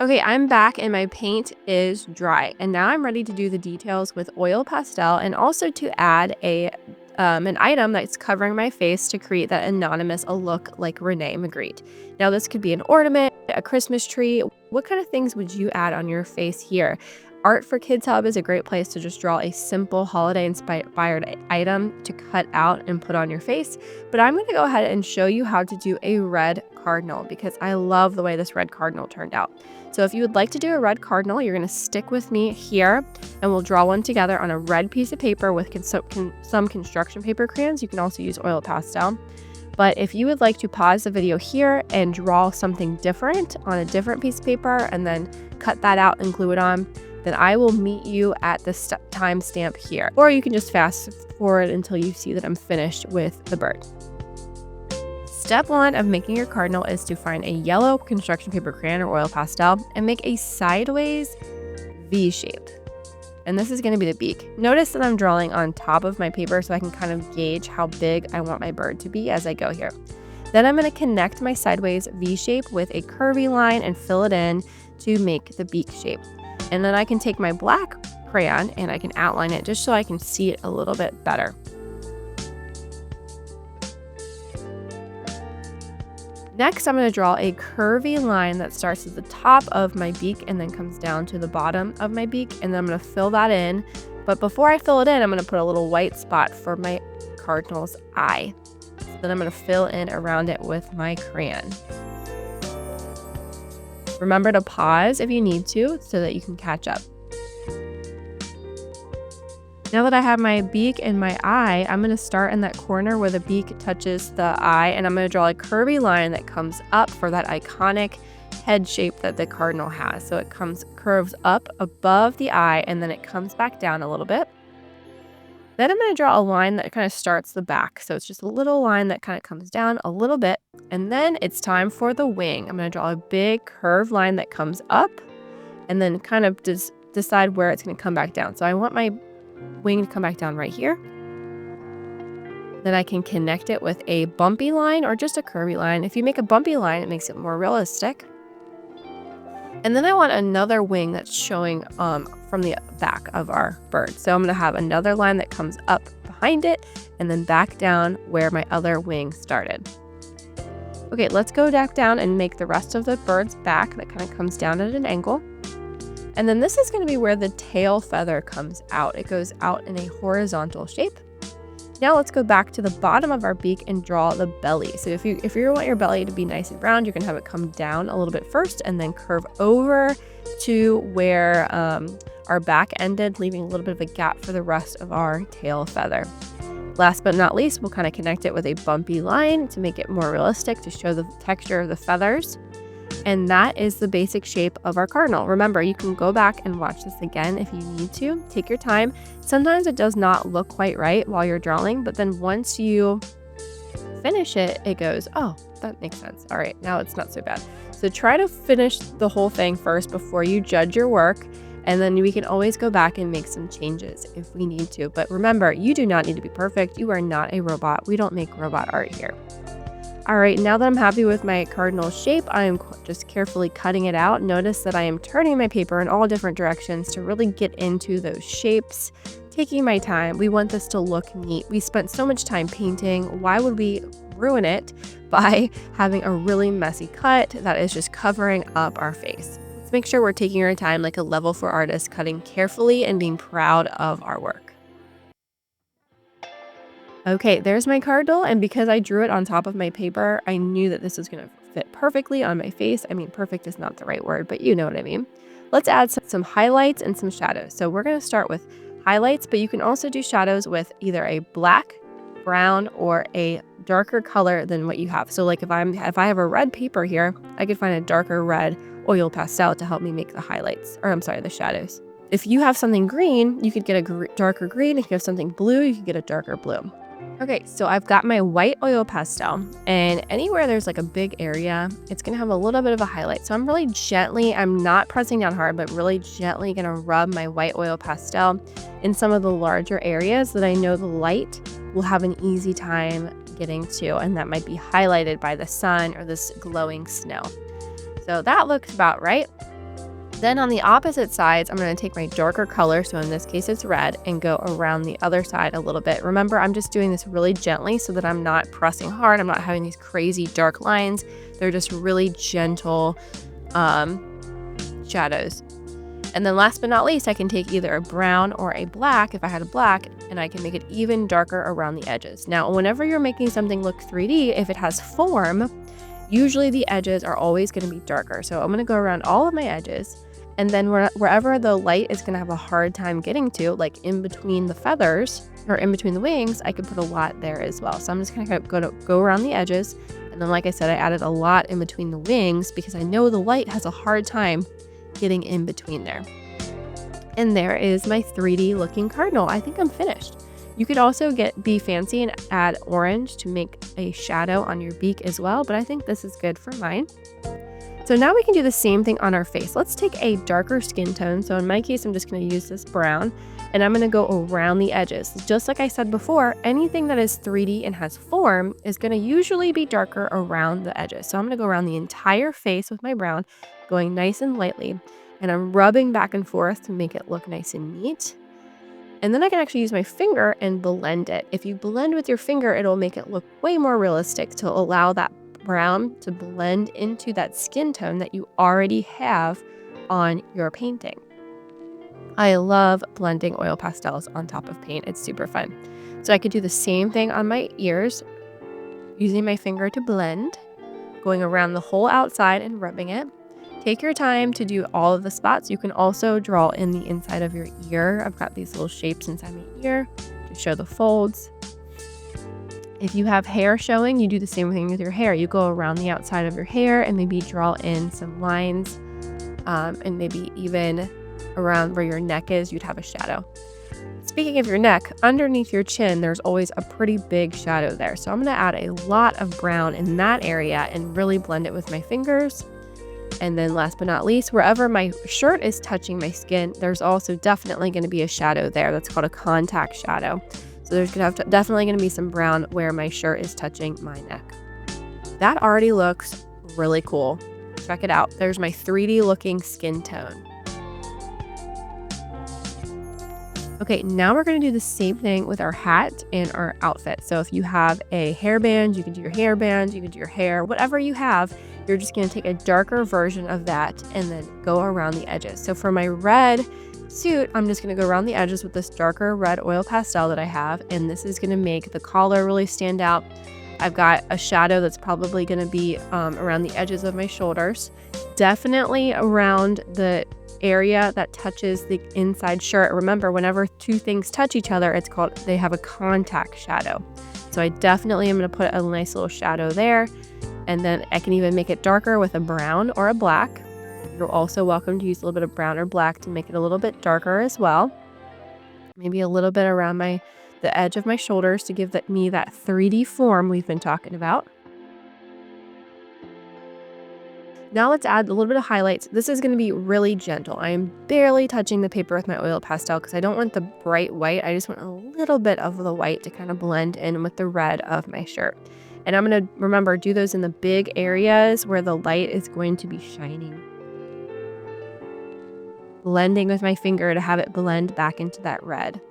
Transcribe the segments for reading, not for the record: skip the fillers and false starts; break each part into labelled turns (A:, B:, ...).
A: Okay, I'm back and my paint is dry. And now I'm ready to do the details with oil pastel and also to add an item that's covering my face to create that anonymous look like René Magritte. Now this could be an ornament, a Christmas tree. What kind of things would you add on your face here? Art for Kids Hub is a great place to just draw a simple holiday inspired item to cut out and put on your face. But I'm going to go ahead and show you how to do a red cardinal because I love the way this red cardinal turned out. So if you would like to do a red cardinal, you're going to stick with me here and we'll draw one together on a red piece of paper with some construction paper crayons. You can also use oil pastel. But if you would like to pause the video here and draw something different on a different piece of paper and then cut that out and glue it on, then I will meet you at the timestamp here. Or you can just fast forward until you see that I'm finished with the bird. Step 1 of making your cardinal is to find a yellow construction paper crayon or oil pastel and make a sideways V shape. And this is going to be the beak. Notice that I'm drawing on top of my paper so I can kind of gauge how big I want my bird to be as I go here. Then I'm going to connect my sideways V shape with a curvy line and fill it in to make the beak shape. And then I can take my black crayon and I can outline it just so I can see it a little bit better. Next, I'm going to draw a curvy line that starts at the top of my beak and then comes down to the bottom of my beak, and then I'm going to fill that in. But before I fill it in, I'm going to put a little white spot for my cardinal's eye. So then I'm going to fill in around it with my crayon. Remember to pause if you need to so that you can catch up. Now that I have my beak and my eye, I'm going to start in that corner where the beak touches the eye, and I'm going to draw a curvy line that comes up for that iconic head shape that the cardinal has. So it curves up above the eye and then it comes back down a little bit. Then I'm going to draw a line that kind of starts the back. So it's just a little line that kind of comes down a little bit. And then it's time for the wing. I'm going to draw a big curved line that comes up and then kind of decide where it's going to come back down. So I want my wing to come back down right here. Then I can connect it with a bumpy line or just a curvy line. If you make a bumpy line, it makes it more realistic. And then I want another wing that's showing from the back of our bird. So I'm going to have another line that comes up behind it and then back down where my other wing started. Okay, let's go back down and make the rest of the bird's back that kind of comes down at an angle. And then this is going to be where the tail feather comes out. It goes out in a horizontal shape. Now let's go back to the bottom of our beak and draw the belly. So if you want your belly to be nice and round, you're going to have it come down a little bit first and then curve over to where our back ended, leaving a little bit of a gap for the rest of our tail feather. Last but not least, we'll kind of connect it with a bumpy line to make it more realistic to show the texture of the feathers. And that is the basic shape of our cardinal. Remember, you can go back and watch this again if you need to. Take your time. Sometimes it does not look quite right while you're drawing, but then once you finish it, it goes, oh, that makes sense. All right, now it's not so bad. So try to finish the whole thing first before you judge your work, and then we can always go back and make some changes if we need to. But remember, you do not need to be perfect. You are not a robot. We don't make robot art here. All right, now that I'm happy with my cardinal shape, I am just carefully cutting it out. Notice that I am turning my paper in all different directions to really get into those shapes, taking my time. We want this to look neat. We spent so much time painting. Why would we ruin it by having a really messy cut that is just covering up our face? Let's make sure we're taking our time like a level 4 artist, cutting carefully and being proud of our work. Okay, there's my cardinal, and because I drew it on top of my paper, I knew that this was going to fit perfectly on my face. I mean, perfect is not the right word, but you know what I mean. Let's add some highlights and some shadows. So we're going to start with highlights, but you can also do shadows with either a black, brown, or a darker color than what you have. So like if I have a red paper here, I could find a darker red oil pastel to help me make the highlights, or I'm sorry, the shadows. If you have something green, you could get a darker green. If you have something blue, you could get a darker blue. Okay, so I've got my white oil pastel, and anywhere there's like a big area, it's going to have a little bit of a highlight. So I'm really gently, I'm not pressing down hard, but really gently going to rub my white oil pastel in some of the larger areas that I know the light will have an easy time getting to, and that might be highlighted by the sun or this glowing snow. So that looks about right. Then on the opposite sides, I'm going to take my darker color, so in this case it's red, and go around the other side a little bit. Remember, I'm just doing this really gently so that I'm not pressing hard. I'm not having these crazy dark lines. They're just really gentle shadows. And then last but not least, I can take either a brown or a black, if I had a black, and I can make it even darker around the edges. Now, whenever you're making something look 3D, if it has form, usually the edges are always going to be darker. So I'm going to go around all of my edges, and then wherever the light is going to have a hard time getting to, like in between the feathers or in between the wings, I could put a lot there as well. So I'm just going to go around the edges. And then, like I said, I added a lot in between the wings because I know the light has a hard time getting in between there. And there is my 3D looking cardinal. I think I'm finished. You could also be fancy and add orange to make a shadow on your beak as well, but I think this is good for mine. So now we can do the same thing on our face. Let's take a darker skin tone. So in my case, I'm just going to use this brown, and I'm going to go around the edges. Just like I said before, anything that is 3D and has form is going to usually be darker around the edges. So I'm going to go around the entire face with my brown, going nice and lightly, and I'm rubbing back and forth to make it look nice and neat. And then I can actually use my finger and blend it. If you blend with your finger, it'll make it look way more realistic to allow that brown to blend into that skin tone that you already have on your painting. I love blending oil pastels on top of paint. It's super fun. So I could do the same thing on my ears, using my finger to blend, going around the whole outside and rubbing it. Take your time to do all of the spots. You can also draw in the inside of your ear. I've got these little shapes inside my ear to show the folds. If you have hair showing, you do the same thing with your hair. You go around the outside of your hair and maybe draw in some lines, and maybe even around where your neck is, you'd have a shadow. Speaking of your neck, underneath your chin, there's always a pretty big shadow there. So I'm going to add a lot of brown in that area and really blend it with my fingers. And then last but not least, wherever my shirt is touching my skin, there's also definitely going to be a shadow there. That's called a contact shadow. So there's definitely going to be some brown where my shirt is touching my neck. That already looks really cool. Check it out. There's my 3D looking skin tone. Okay, now we're going to do the same thing with our hat and our outfit. So if you have a hairband, you can do your hairband, you can do your hair, whatever you have. You're just going to take a darker version of that and then go around the edges. So for my red suit, I'm just going to go around the edges with this darker red oil pastel that I have, and this is going to make the collar really stand out. I've got a shadow that's probably going to be around the edges of my shoulders, definitely around the area that touches the inside shirt. Remember, whenever two things touch each other, they have a contact shadow. So I definitely am going to put a nice little shadow there, and then I can even make it darker with a brown or a black. You're also welcome to use a little bit of brown or black to make it a little bit darker as well. Maybe a little bit around the edge of my shoulders to give me that 3D form we've been talking about. Now let's add a little bit of highlights. This is going to be really gentle. I am barely touching the paper with my oil pastel because I don't want the bright white. I just want a little bit of the white to kind of blend in with the red of my shirt. And I'm going to, remember, do those in the big areas where the light is going to be shining. Blending with my finger to have it blend back into that red.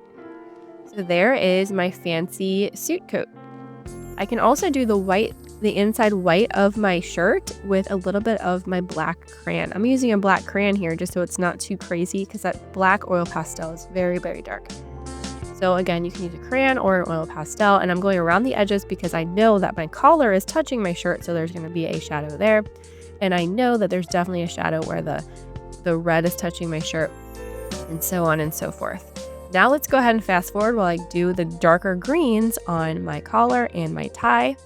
A: So there is my fancy suit coat. I can also do the inside white of my shirt with a little bit of my black crayon. I'm using a black crayon here just so it's not too crazy because that black oil pastel is very, very dark. So again, you can use a crayon or an oil pastel, and I'm going around the edges because I know that my collar is touching my shirt, so there's going to be a shadow there. And I know that there's definitely a shadow where the red is touching my shirt, and so on and so forth. Now let's go ahead and fast forward while I do the darker greens on my collar and my tie,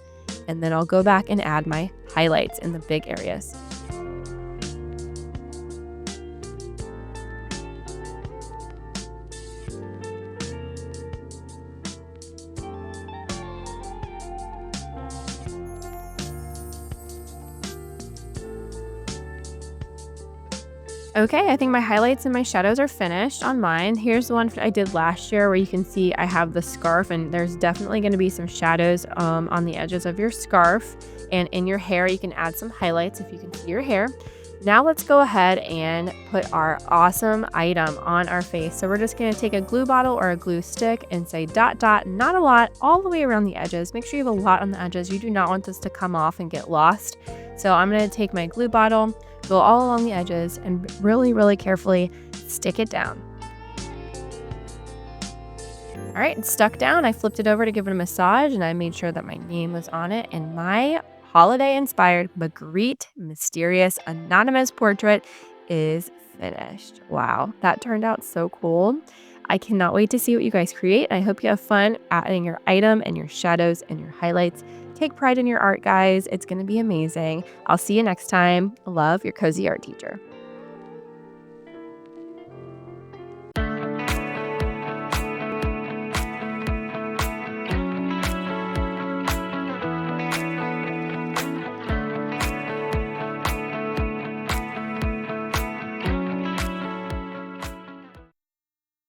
A: and then I'll go back and add my highlights in the big areas. Okay, I think my highlights and my shadows are finished on mine. Here's the one I did last year where you can see I have the scarf, and there's definitely going to be some shadows on the edges of your scarf. And in your hair, you can add some highlights if you can see your hair. Now let's go ahead and put our awesome item on our face. So we're just going to take a glue bottle or a glue stick and say dot dot, not a lot, all the way around the edges. Make sure you have a lot on the edges. You do not want this to come off and get lost. So I'm going to take my glue bottle, go all along the edges, and really, really carefully stick it down. All right, it's stuck down. I flipped it over to give it a massage, and I made sure that my name was on it. And my holiday-inspired Magritte Mysterious Anonymous Portrait is finished. Wow, that turned out so cool. I cannot wait to see what you guys create. I hope you have fun adding your item and your shadows and your highlights. Take pride in your art, guys. It's going to be amazing. I'll see you next time. Love, your cozy art teacher.